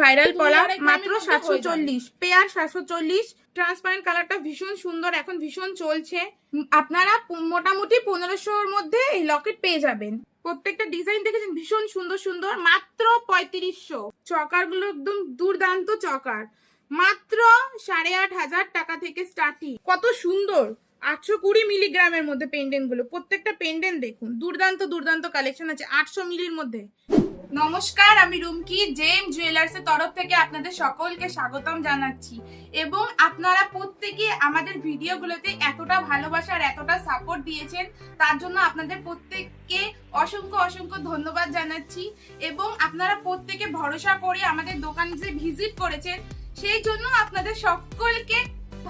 Viral পলা মাত্র 740 pair 740। Transparent কালারটা ভীষণ সুন্দর, এখন ভীষণ চলছে। আপনারা মোটামুটি 1500-র মধ্যে এই লকেট পেয়ে যাবেন। প্রত্যেকটা ডিজাইন দেখেছেন ভীষণ সুন্দর সুন্দর, মাত্র 3500। চকার গুলো একদম দুর্দান্ত চকার, মাত্র 8500 টাকা থেকে স্টার্টিং। কত সুন্দর 820 মিলিগ্রামের মধ্যে পেন্ডেন্ট গুলো, প্রত্যেকটা পেন্ডেন্ট দেখুন দুর্দান্ত দুর্দান্ত কালেকশন আছে 800 মিলির মধ্যে। নমস্কার, আমি রুমকি, জেম জুয়েলার্স এর তরফ থেকে আপনাদের সকলকে স্বাগতম জানাচ্ছি। এবং আপনারা প্রত্যেকে আমাদের ভিডিওগুলোতে এতটা ভালোবাসা আর এতটা সাপোর্ট দিয়েছেন, তার জন্য আপনাদের প্রত্যেককে অসংখ্য অসংখ্য ধন্যবাদ জানাচ্ছি। এবং আপনারা প্রত্যেকে ভরসা করে আমাদের দোকানে যে ভিজিট করেছেন, সেই জন্য আপনাদের সকলকে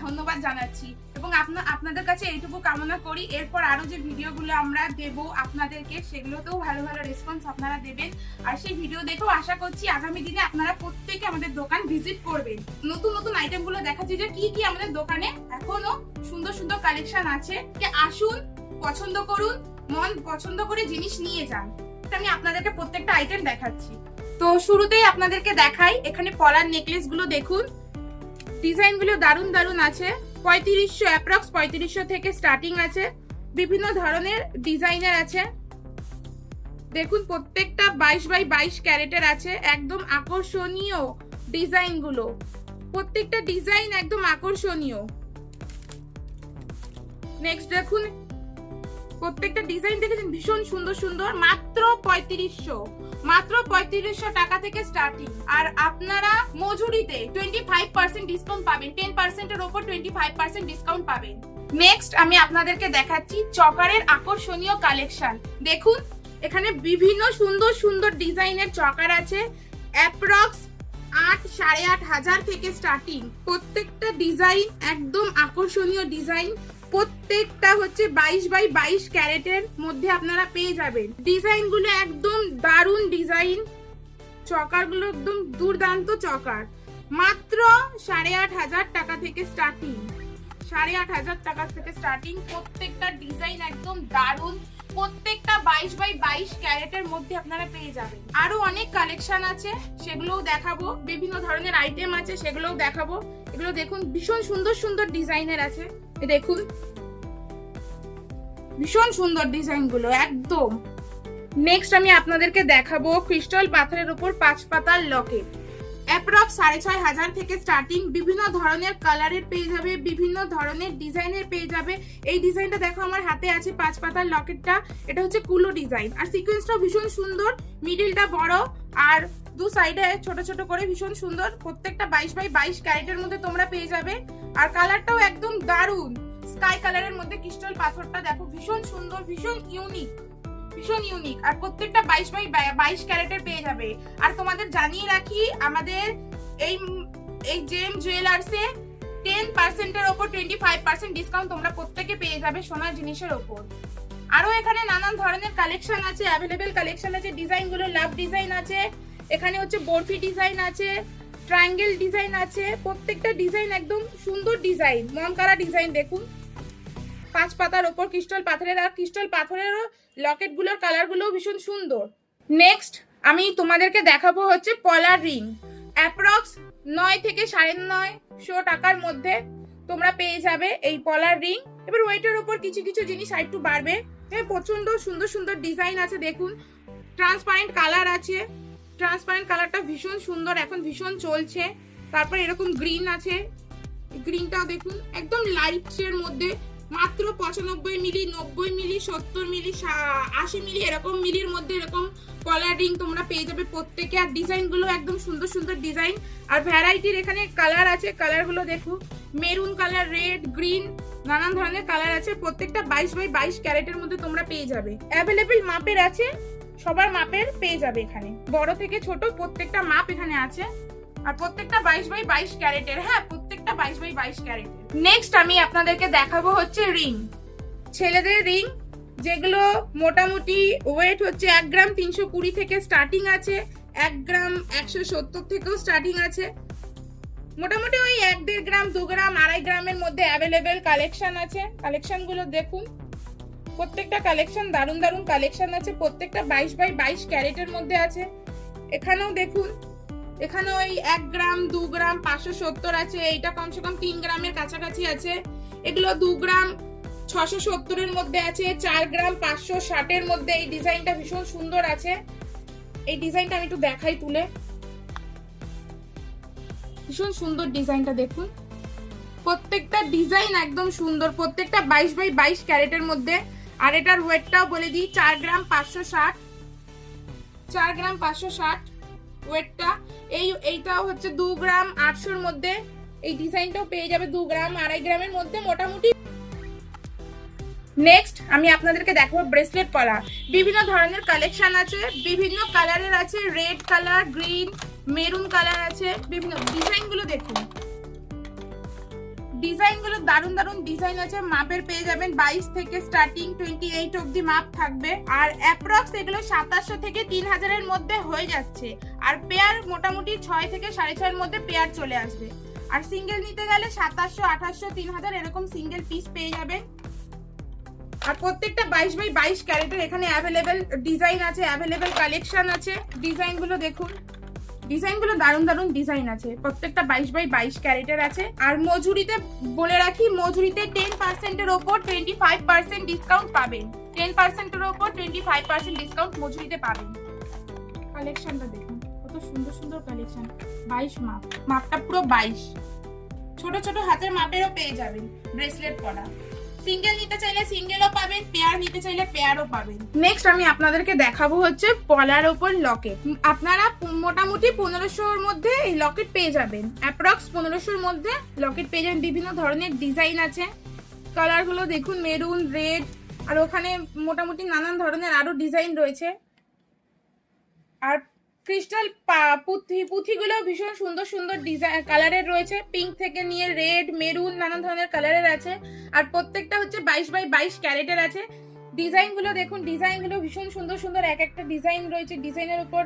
ধন্যবাদ জানাচ্ছি। এবং আপনাদের কাছে এইটুকু কামনা করি, এরপর আরো যে ভিডিওগুলো আমরা দেব আপনাদেরকে, সেগুলোতেও ভালো ভালো রেসপন্স আপনারা দেবেন। আর সেই ভিডিও দেখেও আশা করছি আগামী দিনে আপনারা প্রত্যেকে আমাদের দোকান ভিজিট করবেন। নতুন নতুন আইটেম গুলো দেখাচ্ছি যে কি কি আমাদের দোকানে এখনো সুন্দর সুন্দর কালেকশন আছে। আসুন, পছন্দ করুন, মন পছন্দ করে জিনিস নিয়ে যান। আমি আপনাদেরকে প্রত্যেকটা আইটেম দেখাচ্ছি। তো শুরুতেই আপনাদেরকে দেখাই, এখানে পলার নেকলেস গুলো দেখুন, ডিজাইন গুলো দারুন দারুন আছে। 3500 অ্যাপ্রক্স 3500 থেকে স্টার্টিং আছে। বিভিন্ন ধরনের ডিজাইনের আছে, দেখুন প্রত্যেকটা 22x22 ক্যারেটের আছে। একদম আকর্ষণীয় ডিজাইন গুলো, প্রত্যেকটা ডিজাইন একদম আকর্ষণীয়। নেক্সট দেখুন, প্রত্যেকটা ডিজাইন দেখেছেন ভীষণ সুন্দর সুন্দর, মাত্র 3500, মাত্র 3500 টাকা থেকে স্টার্টিং। আর আপনারা মজুরিতে 25% ডিসকাউন্ট পাবেন, 10% এর উপর 25% ডিসকাউন্ট পাবেন। নেক্সট আমি আপনাদেরকে দেখাচ্ছি চকারের আকর্ষণীয় কালেকশন। দেখুন এখানে বিভিন্ন সুন্দর সুন্দর ডিজাইনের চকার আছে, অ্যাপ্রক্স 8,500 থেকে স্টার্টিং। প্রত্যেকটা ডিজাইন একদম আকর্ষণীয় ডিজাইন, প্রত্যেকটা হচ্ছে 22x22 ক্যারেটের মধ্যে আপনারা পেয়ে যাবেন। ডিজাইন গুলো একদম দারুণ ডিজাইন, চকার গুলো একদম দুর্দান্ত চকার, মাত্র 8500 টাকা থেকে স্টার্টিং, 8500 টাকা থেকে স্টার্টিং। প্রত্যেকটা ডিজাইন একদম দারুণ, প্রত্যেকটা 22x22 ক্যারেটের মধ্যে আপনারা পেয়ে যাবেন। আরো অনেক কালেকশন আছে, সেগুলোও দেখাবো। বিভিন্ন ধরনের আইটেম আছে, সেগুলোও দেখাবো। এগুলো দেখুন ভীষণ সুন্দর সুন্দর ডিজাইনের আছে, দেখুন ভীষণ সুন্দর ডিজাইন গুলো একদম। নেক্সট আমি আপনাদেরকে দেখাবো ক্রিস্টাল পাথরের উপর 5 পাতার লকেট, অ্যাপ্রক্স 6500 থেকে স্টার্টিং। বিভিন্ন ধরনের কালারের পেয়ে যাবে, বিভিন্ন ধরনের ডিজাইনের পেয়ে যাবে। এই ডিজাইনটা দেখো আমার হাতে আছে, 5 পাতার লকেটটা, এটা হচ্ছে কুলো ডিজাইন। আর সিকোয়েন্সটাও ভীষণ সুন্দর, মিডিলটা বড় আর দু সাইডে ছোট ছোট করে ভীষণ সুন্দর। প্রত্যেকটা 22x22 ক্যারেটের মধ্যে তোমরা পেয়ে যাবে। আর কালারটাও একদম দারুণ, স্কাই কালারের মধ্যে ক্রিস্টাল পাথরটা দেখো ভীষণ সুন্দর, ভীষণ ইউনিক, ভীষণ ইউনিক। আর প্রত্যেকটা 22x22 ক্যারেটের পেয়ে যাবে। আর তোমাদের জানিয়ে রাখি, আমাদের এই জেম জুয়েলার্সে 10% এর উপর 25% ডিসকাউন্ট তোমরা প্রত্যেকে পেয়ে যাবে সোনার জিনিসের উপর। আরো এখানে নানান ধরনের কালেকশন আছে, অ্যাভেলেবেল কালেকশন আছে। ডিজাইন গুলো লাভ ডিজাইন আছে, এখানে হচ্ছে বরফি ডিজাইন আছে, ট্রায়াঙ্গেল ডিজাইন আছে। প্রত্যেকটা ডিজাইন একদম সুন্দর ডিজাইন, মন কাড়া ডিজাইন। দেখুন 5 পাতার উপর ক্রিস্টাল পাথরের, আর ক্রিস্টাল পাথরের লকেট গুলোর কালার গুলো ভীষণ সুন্দর। নেক্সট আমি তোমাদেরকে দেখাবো হচ্ছে পলার রিং, অ্যাপ্রক্স 9 থেকে 950 টাকার মধ্যে তোমরা পেয়ে যাবে এই পলার রিং। এবার ওয়েটের উপর কিছু কিছু জিনিস একটু বাড়বে। প্রচন্ড সুন্দর সুন্দর ডিজাইন আছে, দেখুন ট্রান্সপারেন্ট কালার আছে, ট্রান্সপারেন্ট কালারটা ভীষণ সুন্দর, এখন ভীষণ চলছে। তারপর এরকম গ্রিন আছে, গ্রিনটাও দেখুন একদম লাইটের মধ্যে, মাত্র 95 মিলি, 90 মিলি, 70 মিলি, 80 মিলি এরকম মিলির মধ্যে এরকম কলার রিং তোমরা পেয়ে যাবে প্রত্যেকে। আর ডিজাইন গুলো একদম সুন্দর সুন্দর ডিজাইন, আর ভ্যারাইটির এখানে কালার আছে। কালার গুলো দেখো, মেরুন কালার, রেড, গ্রিন, নানান ধরনের কালার আছে। প্রত্যেকটা 22x22 ক্যারেটের মধ্যে তোমরা পেয়ে যাবে। অ্যাভেলেবেল মাপের আছে, সবার মাপের পেয়ে যাবে এখানে, বড় থেকে ছোট প্রত্যেকটা মাপ এখানে আছে। আর প্রত্যেকটা 22x22 ক্যারেটের, হ্যাঁ প্রত্যেকটা 22x22 ক্যারেটের। নেক্সট আমি আপনাদেরকে দেখাবো হচ্ছে রিং, ছেলেদের রিং, যেগুলো মোটামুটি ওয়েট হচ্ছে 1 গ্রাম 320 থেকে স্টার্টিং আছে, 1 গ্রাম 170 থেকেও স্টার্টিং আছে। মোটামুটি ওই 1.5 গ্রাম, 2 গ্রাম, 2.5 গ্রামের মধ্যে অ্যাভেলেবেল কালেকশন আছে। কালেকশন গুলো দেখুন, প্রত্যেকটা কালেকশন দারুণ দারুণ কালেকশন আছে। প্রত্যেকটা 22x22 ক্যারেটের মধ্যে আছে। এখানেও দেখুন এখানে ওই 1 গ্রাম 2 গ্রাম 570 আছে, এইটা কমসে কম 3 গ্রামের কাছাকাছি আছে। এগুলো 2 গ্রাম 670 এর মধ্যে আছে, 4 গ্রাম 560 এর মধ্যে। এই ডিজাইনটা ভীষণ সুন্দর আছে। এই ডিজাইনটা আমি একটু দেখাই তুলে, ভীষণ সুন্দর ডিজাইনটা দেখুন। প্রত্যেকটা ডিজাইন একদম সুন্দর, প্রত্যেকটা 22 বাই 22 ক্যারেটের মধ্যে। আর এটার ওয়েটটাও বলে দিই, 4 গ্রাম 560, 4 গ্রাম 560 ওয়েটটা। এইটাও হচ্ছে 2 গ্রাম 800 এর মধ্যে। এই ডিজাইনটাও পেয়ে যাবে 2 গ্রাম 2.5 গ্রামের মধ্যে মোটামুটি। নেক্সট আমি আপনাদেরকে দেখাবো ব্রেসলেট পলা। বিভিন্ন ধরনের কালেকশন আছে, বিভিন্ন কালারের আছে, red colour, green, maroon colour আছে। বিভিন্ন ডিজাইনগুলো দেখুন, ডিজাইনগুলো দারুন দারুন ডিজাইন আছে। মাপের পেয়ে যাবেন 22 থেকে স্টার্টিং 28 অবধি মাপ থাকবে। আর অ্যাপ্রক্স এগুলো 2700 থেকে 3000 এর মধ্যে হয়ে যাচ্ছে। আর পেয়ার মোটামুটি 6 থেকে 6.5 এর মধ্যে পেয়ার চলে আসবে। আর সিঙ্গেল নিতে গেলে 2700, 2800, 3000 এরকম সিঙ্গেল পিস পেয়ে যাবেন। আর প্রত্যেকটা 22 বাই 22 ক্যারেটের এখানে অ্যাভেলেবেল ডিজাইন আছে, অ্যাভেলেবেল কালেকশন আছে। ডিজাইনগুলো দেখুন, ডিজাইনগুলো দারুন দারুন ডিজাইন আছে। প্রত্যেকটা 22 বাই 22 ক্যারেটের আছে। আর মজুরিতে বলে রাখি, মজুরিতে 10% এর উপর 25% ডিসকাউন্ট পাবেন। 10% এর উপর 25% ডিসকাউন্ট মজুরিতে পাবেন। কালেকশনটা দেখুন, কত সুন্দর সুন্দর কালেকশন। 22 মাপ, মাপটা পুরো 22। ছোট ছোট হাতের মাপেরও পেয়ে যাবেন ব্রেসলেট পরা। সিঙ্গেল নিতে চাইলে সিঙ্গেলও পাবেন, পেয়ার নিতে চাইলে পেয়ারও পাবেন। নেক্সট আমি আপনাদেরকে দেখাবো হচ্ছে পলার ওপর লকেট। আপনারা মোটামুটি 1500-এর মধ্যে এই লকেট পেয়ে যাবেন। অ্যাপ্রক্স 1500-এর মধ্যে লকেট পেয়ে যাবেন। বিভিন্ন ধরনের ডিজাইন আছে, কালারগুলো দেখুন, মেরুন, রেড, আর ওখানে মোটামুটি নানান ধরনের আরো ডিজাইন রয়েছে। আর ক্রিস্টাল পুঁথিগুলো ভীষণ সুন্দর সুন্দর ডিজাইন কালারের রয়েছে। পিঙ্ক থেকে নিয়ে রেড, মেরুন, নানান ধরনের কালারের আছে। আর প্রত্যেকটা হচ্ছে 22 বাই 22 ক্যারেটের আছে। ডিজাইনগুলো দেখুন, ডিজাইনগুলো ভীষণ সুন্দর সুন্দর, এক একটা ডিজাইন রয়েছে। ডিজাইনের উপর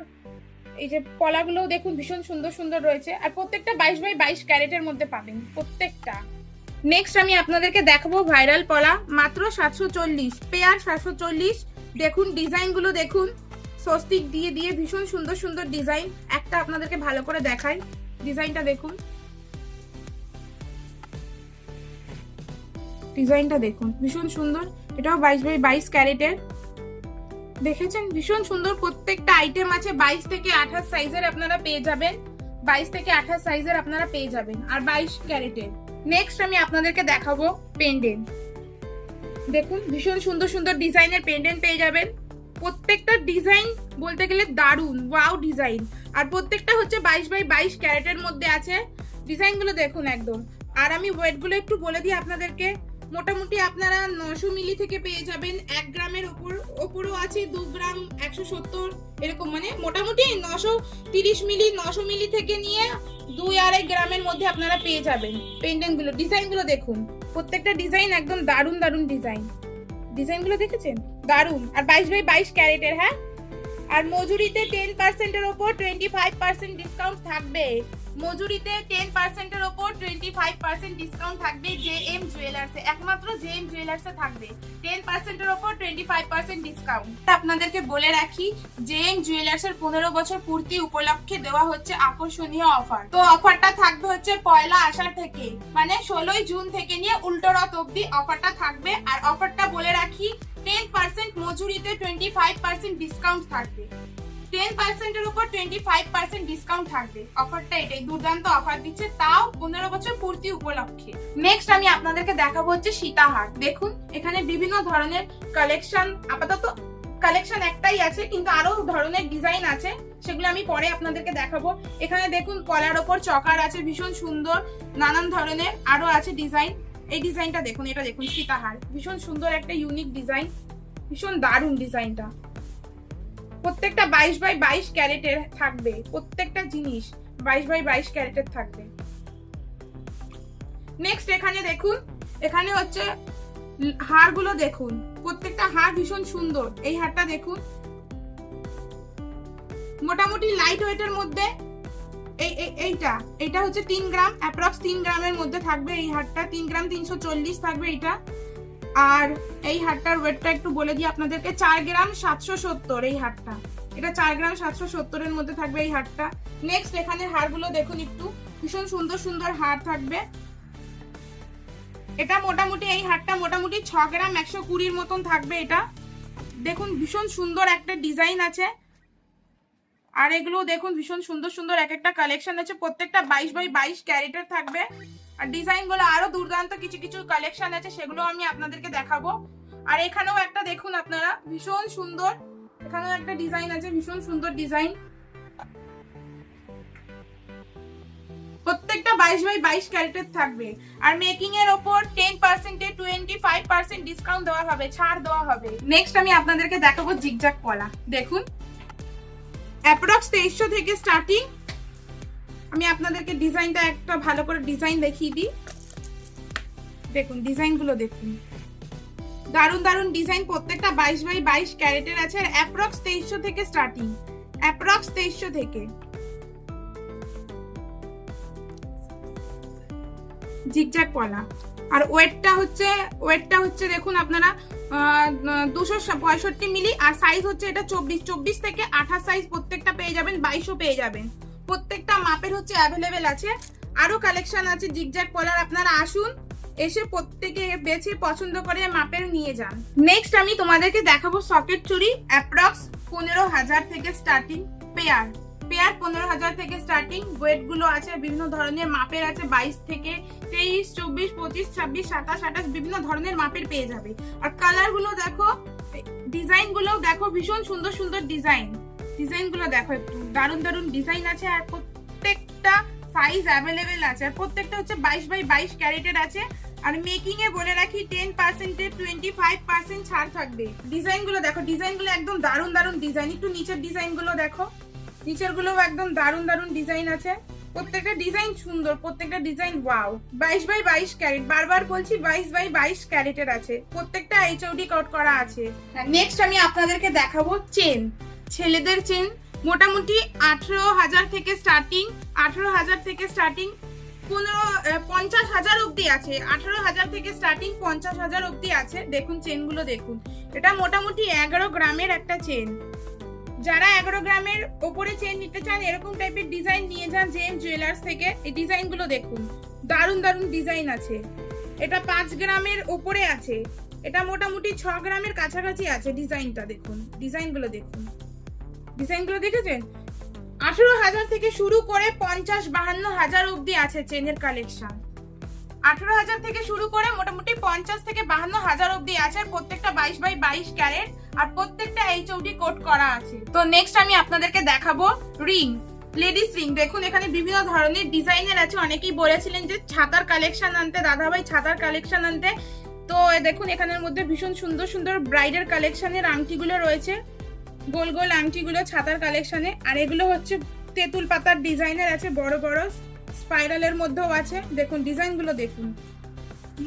এই যে পলাগুলোও দেখুন ভীষণ সুন্দর সুন্দর রয়েছে। আর প্রত্যেকটা 22 বাই 22 ক্যারেটের মধ্যে পাবেন প্রত্যেকটা। নেক্সট আমি আপনাদেরকে দেখাবো ভাইরাল পলা, মাত্র 740 পেয়ার, 740। দেখুন ডিজাইনগুলো দেখুন, স্বস্তিক দিয়ে দিয়ে ভীষণ সুন্দর সুন্দর ডিজাইন। একটা আপনাদেরকে ভালো করে দেখাই, ডিজাইনটা দেখুন, ডিজাইনটা দেখুন ভীষণ সুন্দর। এটাও 22 বাই 22 ক্যারেটের। দেখেছেন ভীষণ সুন্দর। প্রত্যেকটা আইটেম আছে 22 থেকে 28 সাইজের আপনারা পেয়ে যাবেন। 22 থেকে 28 সাইজের আপনারা পেয়ে যাবেন, আর 22 ক্যারেটের। নেক্সট আমি আপনাদেরকে দেখাবো পেন্ডেন্ট। দেখুন ভীষণ সুন্দর সুন্দর ডিজাইনের পেন্ডেন্ট পেয়ে যাবেন। প্রত্যেকটা ডিজাইন বলতে গেলে দারুন, ওয়াও ডিজাইন। আর প্রত্যেকটা হচ্ছে 22 বাই 22 ক্যারেটের মধ্যে আছে। ডিজাইনগুলো দেখুন একদম। আর আমি ওয়েটগুলো একটু বলে দিই আপনাদেরকে। মোটামুটি আপনারা 900 মিলি থেকে পেয়ে যাবেন, 1 গ্রামের ওপরও আছে, 2 গ্রাম 170 এরকম, মানে মোটামুটি 930 মিলি, 900 মিলি থেকে নিয়ে 2-2.5 গ্রামের মধ্যে আপনারা পেয়ে যাবেন পেন্ডেন্টগুলো। ডিজাইনগুলো দেখুন, প্রত্যেকটা ডিজাইন একদম দারুন দারুন ডিজাইন। ডিজাইনগুলো দেখেছেন, দারুন। আর 22 বাই 22 ক্যারেটের। হ্যাঁ, আর মজুরিতে 10% এর উপর 25% ডিসকাউন্ট থাকবে। মজুরিতে 10% এর উপর 25% ডিসকাউন্ট থাকবে জেএম জুয়েলার্সে। একমাত্র জেএম জুয়েলার্সে থাকবে 10% এর উপর 25% ডিসকাউন্ট। আপনাদেরকে বলে রাখি, জেএম জুয়েলার্সের 15 বছর পূর্তি উপলক্ষে দেওয়া হচ্ছে আকর্ষণীয় অফার। তো অফারটা থাকবে হচ্ছে পয়লা আষাঢ় থেকে, মানে 16 জুন থেকে নিয়ে উল্টো রথ অবধি অফারটা থাকবে। আর অফারটা বলে রাখি, 10% মজুরিতে 25% ডিসকাউন্ট থাকবে। 10% এর উপর 25% ডিসকাউন্ট থাকবে। অফারটা এটাই, দুর্দান্ত অফার দিচ্ছে, তাও 15 বছর পূর্তি উপলক্ষে। নেক্সট আমি আপনাদেরকে দেখাবো হচ্ছে সীতাহার। দেখুন এখানে বিভিন্ন ধরনের কালেকশন, আপাতত কালেকশন একটাই আছে, কিন্তু আরো ধরনের ডিজাইন আছে, সেগুলো আমি পরে আপনাদেরকে দেখাবো। এখানে দেখুন কলার ওপর চকার আছে, ভীষণ সুন্দর, নানান ধরনের আরো আছে ডিজাইন। এই ডিজাইনটা দেখুন, এটা দেখুন সীতাহার, ভীষণ সুন্দর একটা ইউনিক ডিজাইন, ভীষণ দারুণ ডিজাইনটা। প্রত্যেকটা 22 বাই 22 ক্যারেটের থাকবে, প্রত্যেকটা জিনিস 22 বাই 22 ক্যারেটের থাকবে। নেক্সট এখানে দেখুন, এখানে হচ্ছে হারগুলো দেখুন, প্রত্যেকটা হার ভীষণ সুন্দর। এই হারটা দেখুন, মোটামুটি লাইট ওয়েটের মধ্যে। এইটা হচ্ছে 3 গ্রাম, অ্যাপ্রক্স 3 গ্রামের মধ্যে থাকবে এই হারটা। 3 গ্রাম 340 থাকবে এইটা। আর এই হারটার ওয়েটটা একটু বলে দিই আপনাদেরকে, 4 গ্রাম 770 এই হারটা। এটা 4 গ্রাম 770 এর মধ্যে থাকবে এই হারটা। নেক্সট এখানে হারগুলো দেখুন, একটু ভীষণ সুন্দর সুন্দর হার থাকবে। এটা মোটামুটি এই হারটা মোটামুটি 6 গ্রাম 120 মতন থাকবে। এটা দেখুন ভীষণ সুন্দর একটা ডিজাইন আছে, আর এগুলো দেখুন ভীষণ সুন্দর সুন্দর এক একটা কালেকশন আছে, প্রত্যেকটা 22x22 ক্যারেটের থাকবে। আর ডিজাইন গুলো আরো দুর্দান্ত কিছু কিছু কালেকশন আছে, সেগুলো আমি আপনাদেরকে দেখাবো। আর এখানেও একটা দেখুন আপনারা, ভীষণ সুন্দর, এখানেও একটা ডিজাইন আছে, ভীষণ সুন্দর ডিজাইন। প্রত্যেকটা 22x22 ক্যারেটের থাকবে। আর মেকিং এর উপর 10% 25% ডিসকাউন্ট দেওয়া হবে, ছাড় দেওয়া হবে। নেক্সট আমি আপনাদেরকে দেখাবো জিগজ্যাগ পলা। দেখুন অ্যাপ্রক্স 2300 থেকে স্টার্টিং। আমি আপনাদেরকে ডিজাইনটা একটা ভালো করে ডিজাইন দেখিয়ে দিই। দেখুন ডিজাইনগুলো দেখুন, দারুন দারুন ডিজাইন, প্রত্যেকটা 22x22 ক্যারেটের আছে। আর অ্যাপ্রক্স 2300 থেকে স্টার্টিং, অ্যাপ্রক্স 2300 থেকে। জিগজ্যাগ পলা। আর ওয়েটটা হচ্ছে দেখুন আপনারা 265 মিলি। আর সাইজ হচ্ছে এটা 24 থেকে 28 সাইজ প্রত্যেকটা পেয়ে যাবেন, 2200 পেয়ে যাবেন। প্রত্যেকটা মাপের হচ্ছে অ্যাভেলেবেল আছে। আরো কালেকশন আছে জিগজ্যাগ পলার, আপনারা আসুন, এসে প্রত্যেকে বেছে পছন্দ করে মাপের নিয়ে যান। নেক্সট আমি তোমাদেরকে দেখাবো সকেট চুড়ি। অ্যাপ্রক্স 15,000 থেকে স্টার্টিং পেয়ার, 15,000 থেকে স্টার্টিং। ওয়েট গুলো আছে, বিভিন্ন ধরনের মাপের আছে, 22 থেকে 23, 24, 25, 26, 27, 28 বিভিন্ন ধরনের মাপের পেয়ে যাবে। আর কালার গুলো দেখো, ডিজাইন গুলো দেখো, ভীষণ সুন্দর সুন্দর ডিজাইন গুলো দেখো, একটু দারুন দারুন ডিজাইন আছে। আর প্রত্যেকটা সাইজ অ্যাভেলেবেল আছে। আর প্রত্যেকটা হচ্ছে 22x22 ক্যারেটের আছে। আর মেকিং এ বলে রাখি 10% 25% ছাড় থাকবে। ডিজাইন গুলো দেখো, ডিজাইন গুলো একদম দারুন দারুন ডিজাইন। একটু নিচের ডিজাইন গুলো দেখো, নিচের গুলো একদম দারুন দারুন ডিজাইন আছে। প্রত্যেকটা ডিজাইন সুন্দর, প্রত্যেকটা ডিজাইন ওয়াও। 22x22 ক্যারেট, বারবার বলছি 22x22 ক্যারেটের আছে। প্রত্যেকটা HOD কোড করা আছে। নেক্সট আমি আপনাদেরকে দেখাবো চেন, ছেলেদের চেন। মোটামুটি 18,000 থেকে স্টার্টিং, 18,000 থেকে স্টার্টিং 50,000 অব্দি আছে। 18,000 থেকে স্টার্টিং 50,000 অব্দি আছে। দেখুন চেনগুলো দেখুন, এটা মোটামুটি 11 গ্রামের একটা চেন। যারা 11 গ্রামের উপরে চেন নিতে চান, এরকম টাইপের ডিজাইন নিয়ে যান জেম জুয়েলার্স থেকে। এই ডিজাইন গুলো দেখুন, দারুন দারুন ডিজাইন আছে। এটা 5 গ্রামের উপরে আছে, এটা মোটামুটি 6 গ্রামের কাছাকাছি আছে। ডিজাইনটা দেখুন, ডিজাইনগুলো দেখুন, ডিজাইনগুলো দেখেছেন। 18,000 থেকে শুরু করে 50-52,000 অব্দি আছে চেনের কালেকশন। 18,000 থেকে শুরু করে মোটামুটি 50 থেকে 52,000 অব্দি আছে। প্রত্যেকটা 22x22 ক্যারেট, আর প্রত্যেকটা HOD কোড করা আছে। তো নেক্সট আমি আপনাদেরকে দেখাবো রিং, লেডিস রিং। দেখুন এখানে বিভিন্ন ধরনের ডিজাইনের আছে। অনেকেই বলেছিলেন যে ছাতার কালেকশন আনতে, দাদাভাই ছাতার কালেকশন আনতে। তো দেখুন এখানের মধ্যে ভীষণ সুন্দর সুন্দর ব্রাইডের কালেকশনের আংটিগুলো রয়েছে, গোল গোল আংটিগুলো ছাতার কালেকশনে। আর এগুলো হচ্ছে তেঁতুল পাতার ডিজাইনের আছে, বড় বড় স্পাইরালের মধ্যেও আছে। দেখুন ডিজাইনগুলো দেখুন।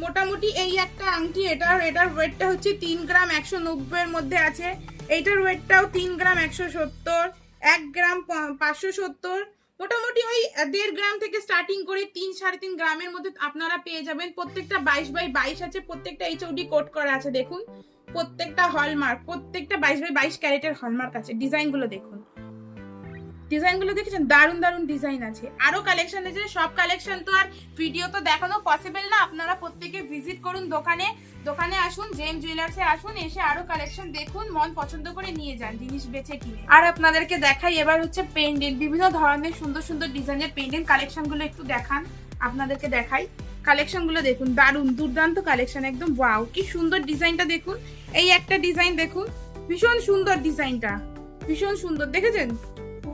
মোটামুটি এই একটা আংটি, এটার ওয়েটটা হচ্ছে 3 গ্রাম 190 এর মধ্যে আছে। এইটার ওয়েটটাও 3 গ্রাম 170, 1 গ্রাম 570। মোটামুটি ওই 1.5 গ্রাম থেকে স্টার্টিং করে 3-3.5 গ্রামের মধ্যে আপনারা পেয়ে যাবেন। প্রত্যেকটা 22x22 আছে, প্রত্যেকটা HOD কোড করা আছে। দেখুন প্রত্যেকটা হলমার্ক, প্রত্যেকটা 22x22 ক্যারেটের হলমার্ক আছে। ডিজাইনগুলো দেখুন, ডিজাইনগুলো দেখেছেন, দারুন দারুন ডিজাইন আছে। আরো কালেকশন আছে, সব কালেকশন তো আর ভিডিও তো দেখানো পসিবল না। আপনারা প্রত্যেকে ভিজিট করুন দোকানে আসুন, জেম জুয়েলার্সে আসুন, এসে আরো কালেকশন দেখুন, মন পছন্দ করে নিয়ে যান জিনিস বেছে কিনে। আর আপনাদেরকে দেখাই এবার হচ্ছে পেন্ডেন্ট, বিভিন্ন ধরনের সুন্দর সুন্দর ডিজাইনের পেন্ডেন্ট কালেকশনগুলো একটু দেখান, আপনাদেরকে দেখাই। কালেকশনগুলো দেখুন, দারুন দুর্দান্ত কালেকশন, একদম ওয়াও। কি সুন্দর ডিজাইনটা দেখুন, এই একটা ডিজাইন দেখুন, ভীষণ সুন্দর ডিজাইনটা, ভীষণ সুন্দর। দেখেছেন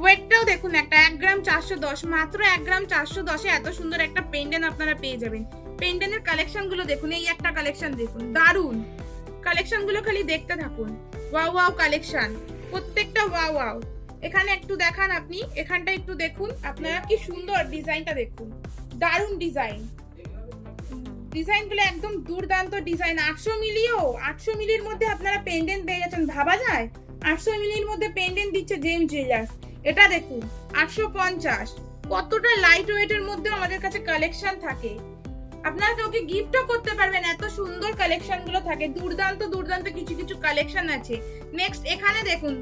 ওয়েটটাও দেখুন, একটা 1 গ্রাম 410, মাত্র 1 গ্রাম 410 এত সুন্দর একটা পেন্ডেন্ট আপনারা পেয়ে যাবেন। পেন্ডেন্টের কালেকশন গুলো দেখুন, এই একটা কালেকশন দেখুন, দারুন কালেকশন গুলো, খালি দেখতে থাকুন। ওয়াও ওয়াও কালেকশন, প্রত্যেকটা ওয়াও ওয়াও। এখানে একটু দেখান আপনি, এখানটা একটু দেখুন আপনারা, কি সুন্দর ডিজাইনটা দেখুন, দারুন ডিজাইন। ডিজাইন গুলো একদম দুর্দান্ত ডিজাইন। 800 মিলির মধ্যে আপনারা পেন্ডেন্ট পেয়ে যাচ্ছেন, ভাবা যায় 800 মিলির মধ্যে পেন্ডেন্ট দিচ্ছে জেম জুয়েলার্স। এটা দেখুন 850, কতটা লাইট ওয়েটের মধ্যে আমাদের কাছে কালেকশন থাকে। আপনারা কাউকে গিফটও করতে পারবেন, এত সুন্দর কালেকশন গুলো থাকে। দুর্দান্ত দুর্দান্ত কিছু কিছু কালেকশন আছে। নেক্সট এখানে দেখুন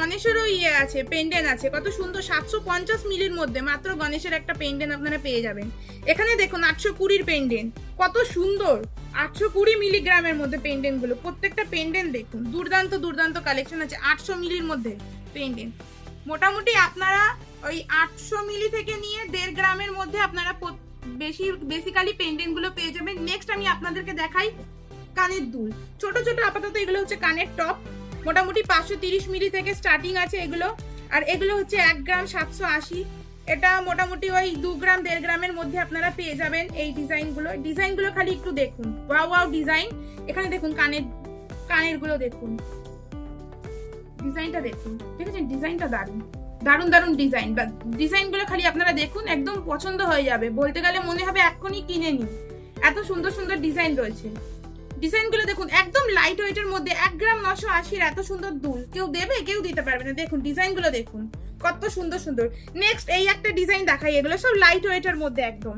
গণেশেরও ইয়ে আছে, পেন্ডেন্ট আছে, কত সুন্দর 750 মিলির মধ্যে মাত্র গণেশের একটা পেন্ডেন্ট আপনারা পেয়ে যাবেন। এখানে দেখুন 820 পেন্ডেন্ট, কত সুন্দর 820 মিলিগ্রামের মধ্যে পেন্ডেন্ট গুলো, প্রত্যেকটা পেন্ডেন্ট দেখুন দুর্দান্ত দুর্দান্ত কালেকশন আছে। 800 মিলির মধ্যে পেন্ডেন্ট, মোটামুটি আপনারা ওই 800 মিলি থেকে নিয়ে 1.5 গ্রামের মধ্যে আপনারা বেসিক্যালি পেন্ডেন্ট গুলো পেয়ে যাবেন। নেক্সট আমি আপনাদেরকে দেখাই কানের দুল। ছোট ছোট আপাতত এগুলো হচ্ছে কানের টপ, মোটামুটি 530 মিলি থেকে স্টার্টিং আছে এগুলো। আর এগুলো হচ্ছে 1 গ্রাম 780, এটা মোটামুটি ওই 2 গ্রাম 1.5 গ্রামের মধ্যে আপনারা পেয়ে যাবেন। এই ডিজাইনগুলো খালি একটু দেখুন, ওয়াও ওয়াও ডিজাইন। এখানে দেখুন কানের গুলো দেখুন, ডিজাইনটা দেখুন, ঠিক আছে, ডিজাইনটা দারুন দারুন দারুন ডিজাইনগুলো খালি আপনারা দেখুন, একদম পছন্দ হয়ে যাবে, বলতে গেলে মনে হবে এক্ষুনি কিনে নিন, এত সুন্দর সুন্দর ডিজাইন রয়েছে। ডিজাইনগুলো দেখুন, একদম লাইট ওয়েটের মধ্যে 1 গ্রাম 980 এত সুন্দর দুল কেউ দেবে, কেউ দিতে পারবে না। দেখুন ডিজাইনগুলো দেখুন কত সুন্দর সুন্দর। নেক্সট এই একটা ডিজাইন দেখাই, এগুলো সব লাইট ওয়েটের মধ্যে, একদম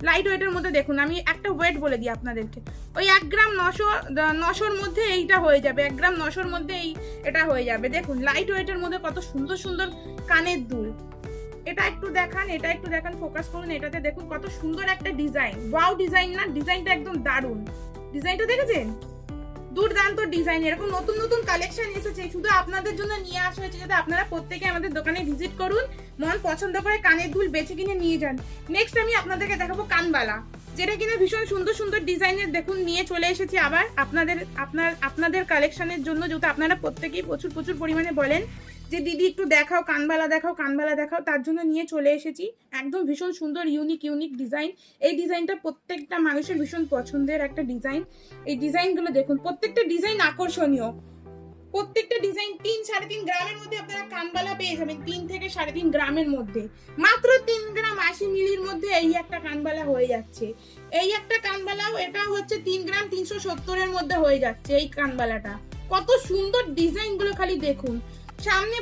লাইট ওয়েটের মধ্যে। দেখুন আমি একটা ওয়েট বলে দিই আপনাদেরকে, ওই 1 গ্রাম 900-900-র মধ্যে এইটা হয়ে যাবে, 1 গ্রাম 900-র মধ্যে এটা হয়ে যাবে। দেখুন লাইট ওয়েটের মধ্যে কত সুন্দর সুন্দর কানের দুল। এটা একটু দেখান, ফোকাস করুন, এটাতে দেখুন কত সুন্দর একটা ডিজাইন, ওয়াও ডিজাইন না, ডিজাইনটা একদম দারুন। ডিজাইনটা দেখেছেন, দুর্দান্ত ডিজাইন। এরকম নতুন নতুন কালেকশন এসেছে, শুধু আপনাদের জন্য নিয়ে আসা হয়েছে যাতে আপনারা প্রত্যেকে আমাদের দোকানে ভিজিট করুন, মন পছন্দ করে কানের দুল বেছে কিনে নিয়ে যান। নেক্সট আমি আপনাদেরকে দেখাবো কানবালা, যেটা কিনা ভীষণ সুন্দর সুন্দর ডিজাইনের দেখুন নিয়ে চলে এসেছি আবার আপনাদের কালেকশনের জন্য, যেহেতু আপনারা প্রত্যেকেই প্রচুর প্রচুর পরিমাণে বলেন যে দিদি একটু দেখাও কানবালা দেখাও, তার জন্য নিয়ে চলে এসেছি। একদম ভীষণ সুন্দর ইউনিক ডিজাইন। এই ডিজাইনটা প্রত্যেকটা মানুষের ভীষণ পছন্দের একটা ডিজাইন। এই ডিজাইনগুলো দেখুন, প্রত্যেকটা ডিজাইন আকর্ষণীয়, প্রত্যেকটা ডিজাইন 3-3.5 গ্রামের মধ্যে আপনারা কানবালা পেয়ে যাবেন, 3 থেকে 3.5 গ্রামের মধ্যে, মাত্র 3 গ্রাম 80 মিলির মধ্যে এই একটা কানবালা হয়ে যাচ্ছে। এই একটা কানবালাও এটা হচ্ছে 3 গ্রাম 370-এর মধ্যে হয়ে যাচ্ছে এই কানবালাটা। কত সুন্দর ডিজাইনগুলো খালি দেখুন। সামনে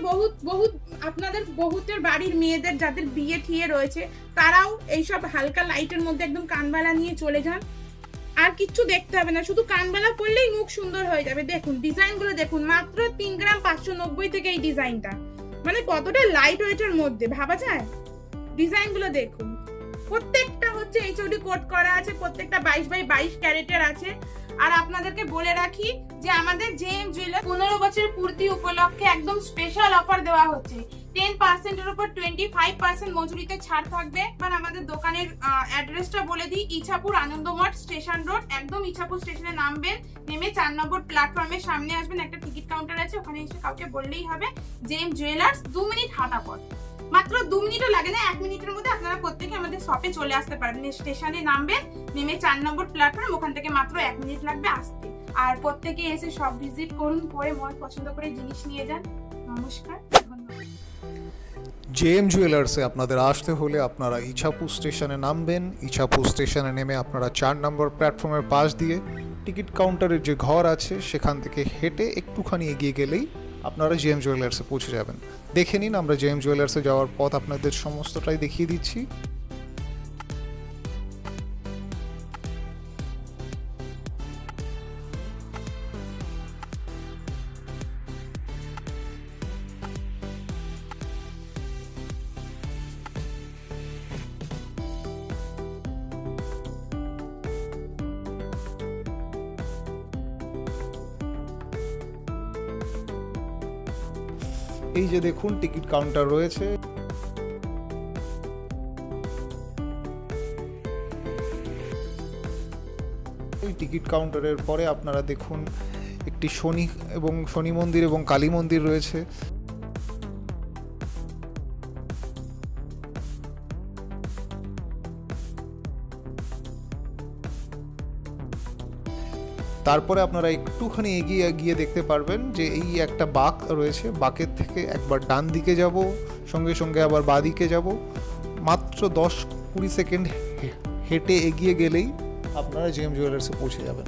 বহুত আপনাদের বহুতের বাড়ির মেয়েদের যাদের বিয়ে ঠিয়ে রয়েছে, তারাও এইসব হালকা লাইটের মধ্যে একদম কানবালা নিয়ে চলে যান, আর কিচ্ছু দেখতে হবে না, শুধু কানবালা পরলেই মুখ সুন্দর হয়ে যাবে। দেখুন ডিজাইনগুলো দেখুন, মাত্র 3 গ্রাম 590 থেকে এই ডিজাইনটা, মানে কতটা লাইট ওয়েটের মধ্যে ভাবা যায়। ডিজাইনগুলো দেখুন, প্রত্যেকটা হচ্ছে এইচওডি কোড করা আছে, প্রত্যেকটা 22x22 ক্যারেটের আছে। আর আপনাদেরকে বলে রাখি যে আমাদের জেএম জুয়েলার্স 15 বছরের পূর্তি উপলক্ষে একদম স্পেশাল অফার দেওয়া হচ্ছে। 10% উপর 25% মজুরিতে ছাড় থাকবে। আর আমাদের দোকানের অ্যাড্রেসটা বলে দিই, ইছাপুর আনন্দমঠ স্টেশন রোড, একদম ইছাপুর স্টেশনে নামবেন, নেমে 4 নম্বর প্ল্যাটফর্মের সামনে আসবেন, একটা টিকিট কাউন্টার আছে, ওখানে এসে কাউকে বললেই হবে জেএম জুয়েলার্স। 2 মিনিট হাঁটা পথ, মাত্র 2 মিনিটও লাগে না, 1 মিনিটের মধ্যে আপনারা প্রত্যেকে আমাদের শপে চলে আসতে পারবেন। স্টেশনে নামবেন, নেমে 4 নম্বর প্ল্যাটফর্ম, ওখান থেকে মাত্র 1 মিনিট লাগবে আসতে। আর প্রত্যেকে এসে সব ভিজিট করুন, করে মন পছন্দ করে জিনিস নিয়ে যান। নমস্কার, ধন্যবাদ। জেএম জুয়েলার্সে আপনাদের আসতে হলে আপনারা ইছাপুর স্টেশনে নামবেন, ইছাপুর স্টেশনে নেমে আপনারা 4 নম্বর প্ল্যাটফর্মের পাশ দিয়ে টিকিট কাউন্টারের যে ঘর আছে সেখান থেকে হেঁটে একটুখানি এগিয়ে গেলেই আপনারা জেএম জুয়েলার্সে পৌঁছে যাবেন। দেখে নিন, আমরা জেএম জুয়েলার্সে যাওয়ার পথ আপনাদের সমস্তটাই দেখিয়ে দিচ্ছি। এই যে দেখুন টিকিট কাউন্টার রয়েছে, এই টিকিট কাউন্টারের পরে আপনারা দেখুন একটি শনি মন্দির এবং কালী মন্দির রয়েছে। তারপরে আপনারা একটুখানি এগিয়ে গিয়ে দেখতে পারবেন যে এই একটা বাঁক রয়েছে, বাঁকের থেকে একবার ডান দিকে যাব, সঙ্গে সঙ্গে আবার বাঁ দিকে যাব, মাত্র 10-20 সেকেন্ড হেঁটে এগিয়ে গেলেই আপনারা জেএম জুয়েলার্সে পৌঁছে যাবেন।